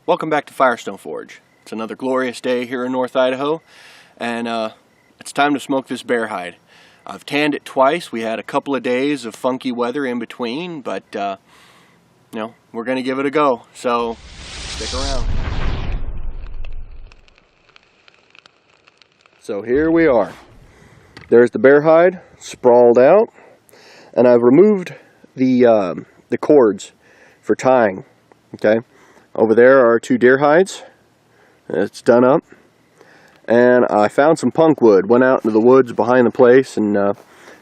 Welcome back to Firestone Forge. It's another glorious day here in North Idaho, and it's time to smoke this bear hide. I've tanned it twice. We had a couple of days of funky weather in between, but you know, we're going to give it a go, so stick around. So here we are. There's the bear hide sprawled out, and I've removed the cords for tying. Okay. Over there are two deer hides. It's done up. And I found some punk wood. Went out into the woods behind the place and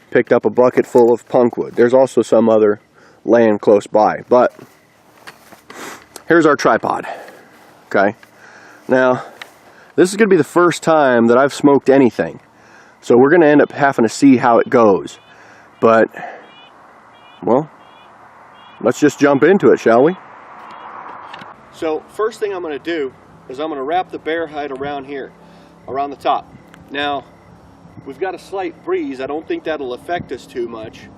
picked up a bucket full of punk wood. There's also some other land close by. But here's our tripod. Okay. Now, this is going to be the first time that I've smoked anything. So we're going to end up having to see how it goes. But, well, let's just jump into it, shall we? So first thing I'm going to do is I'm going to wrap the bear hide around here, around the top. Now, we've got a slight breeze. I don't think that'll affect us too much.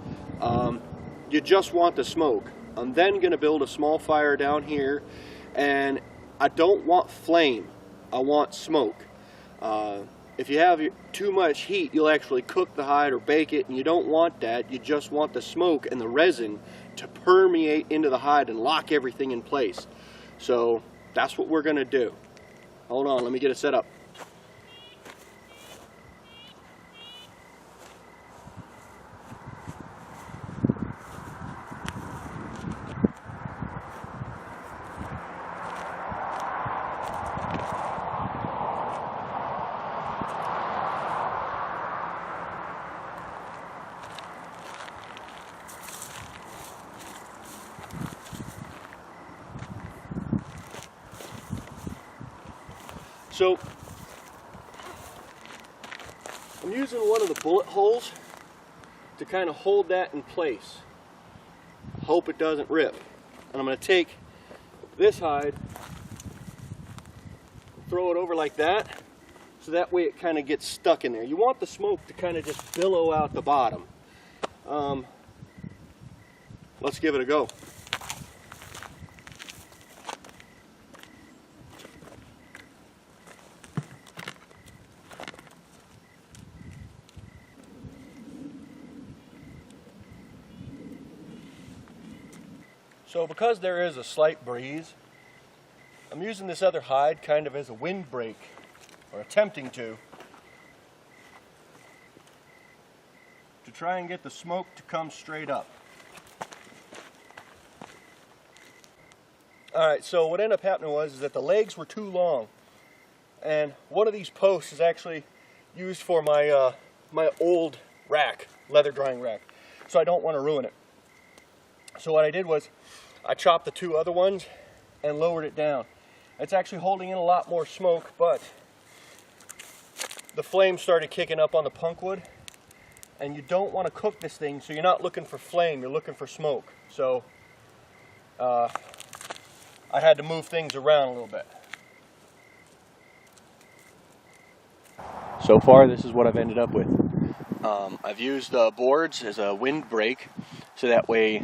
You just want the smoke. I'm then going to build a small fire down here, and I don't want flame. I want smoke. If you have too much heat, you'll actually cook the hide or bake it, and you don't want that. You just want the smoke and the resin to permeate into the hide and lock everything in place. So that's what we're going to do. Hold on, let me get it set up. So, I'm using one of the bullet holes to kind of hold that in place. Hope it doesn't rip. And I'm going to take this hide, throw it over like that, so that way it kind of gets stuck in there. You want the smoke to kind of just billow out the bottom. Let's give it a go. So because there is a slight breeze, I'm using this other hide kind of as a windbreak, or attempting to try and get the smoke to come straight up. Alright, so what ended up happening was that the legs were too long, and one of these posts is actually used for my, my old rack, leather drying rack, so I don't want to ruin it. So what I did was I chopped the two other ones and lowered it down. It's actually holding in a lot more smoke, but the flame started kicking up on the punk wood, and you don't want to cook this thing, so you're not looking for flame, you're looking for smoke. So I had to move things around a little bit. So far, this is what I've ended up with. I've used boards as a windbreak, so that way,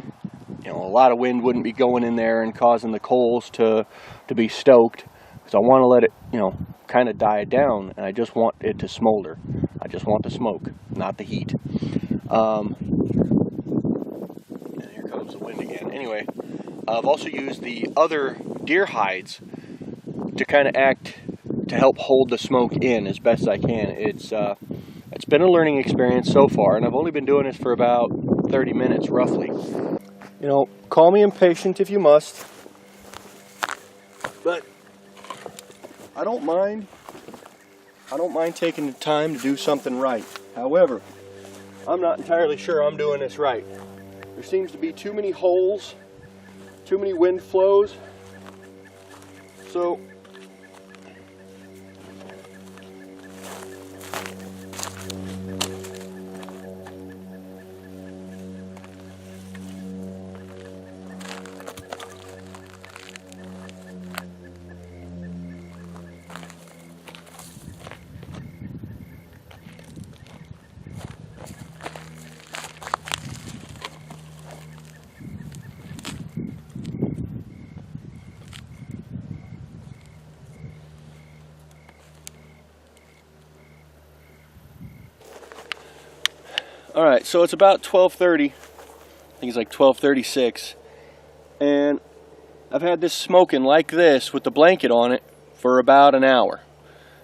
you know, a lot of wind wouldn't be going in there and causing the coals to be stoked. So I want to let it, you know, kind of die down, and I just want it to smolder. I just want the smoke, not the heat. And here comes the wind again. Anyway, I've also used the other deer hides to kind of act to help hold the smoke in as best I can. It's been a learning experience so far, and I've only been doing this for about 30 minutes roughly. You know, call me impatient if you must, but I don't mind taking the time to do something right. However, I'm not entirely sure I'm doing this right. There seems to be too many holes, too many wind flows, so Alright, so it's about 12:30. I think it's like 12:36. And I've had this smoking like this with the blanket on it for about an hour.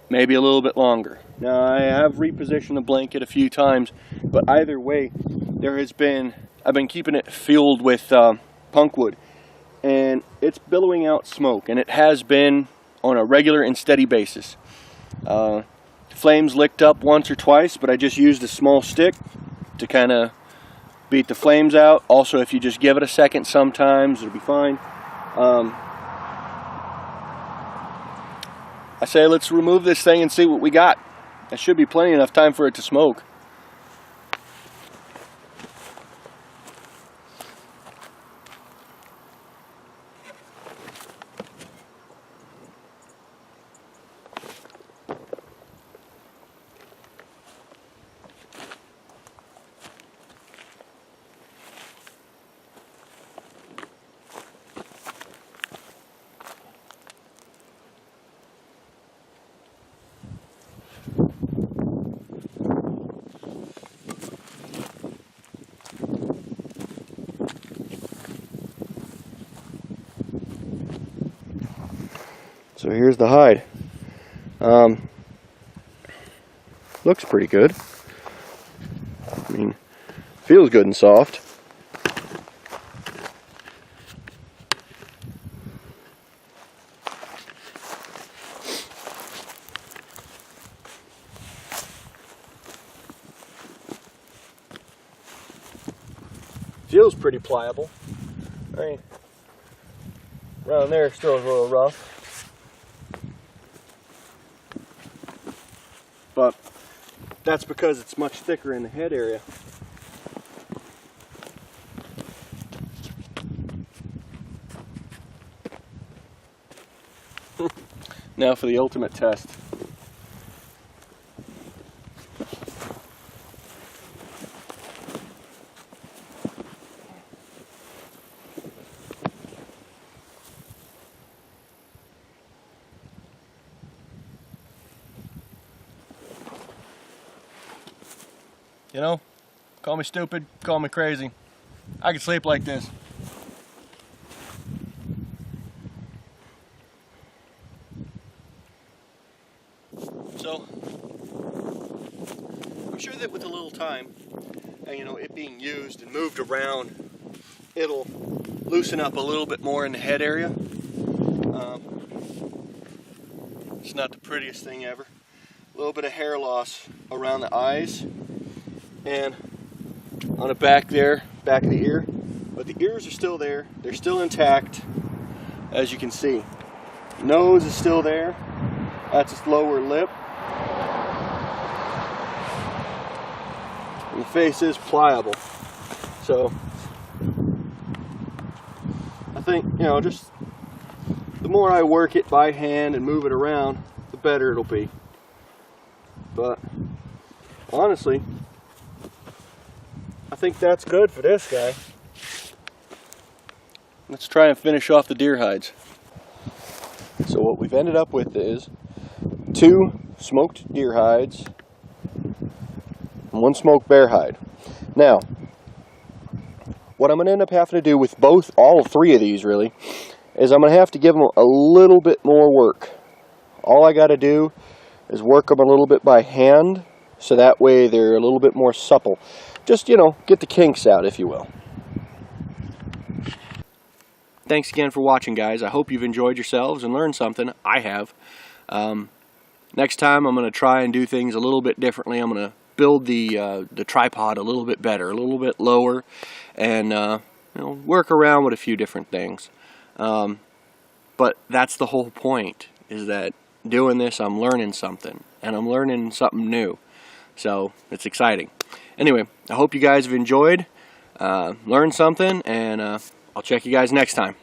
Maybe a little bit longer. Now I have repositioned the blanket a few times, but either way, I've been keeping it fueled with punkwood, and it's billowing out smoke, and it has been on a regular and steady basis. Flames licked up once or twice, but I just used a small stick to kind of beat the flames out. Also, if you just give it a second, sometimes it'll be fine. I say let's remove this thing and see what we got. That should be plenty enough time for it to smoke. So here's the hide. Looks pretty good. I mean, feels good and soft. Feels pretty pliable. I mean, around there still is a little rough. But that's because it's much thicker in the head area. Now for the ultimate test. You know, call me stupid, call me crazy. I can sleep like this. So, I'm sure that with a little time, and you know, it being used and moved around, it'll loosen up a little bit more in the head area. It's not the prettiest thing ever. A little bit of hair loss around the eyes and on the back there, back of the ear, but the ears are still there. They're still intact, as you can see. Nose is still there. That's its lower lip. And the face is pliable. So I think, you know, just the more I work it by hand and move it around, the better it'll be. But honestly, I think that's good for this guy. Let's try and finish off the deer hides. So what we've ended up with is 2 smoked deer hides and 1 smoked bear hide. Now, what I'm going to end up having to do with all 3 of these really, is I'm going to have to give them a little bit more work. All I got to do is work them a little bit by hand, so that way they're a little bit more supple. Just, you know, get the kinks out, if you will. Thanks again for watching, guys. I hope you've enjoyed yourselves and learned something. I have. Next time I'm going to try and do things a little bit differently. I'm going to build the tripod a little bit better, a little bit lower, and you know, work around with a few different things. But that's the whole point, is that doing this, I'm learning something, and I'm learning something new. So it's exciting. Anyway, I hope you guys have enjoyed, learned something, and I'll check you guys next time.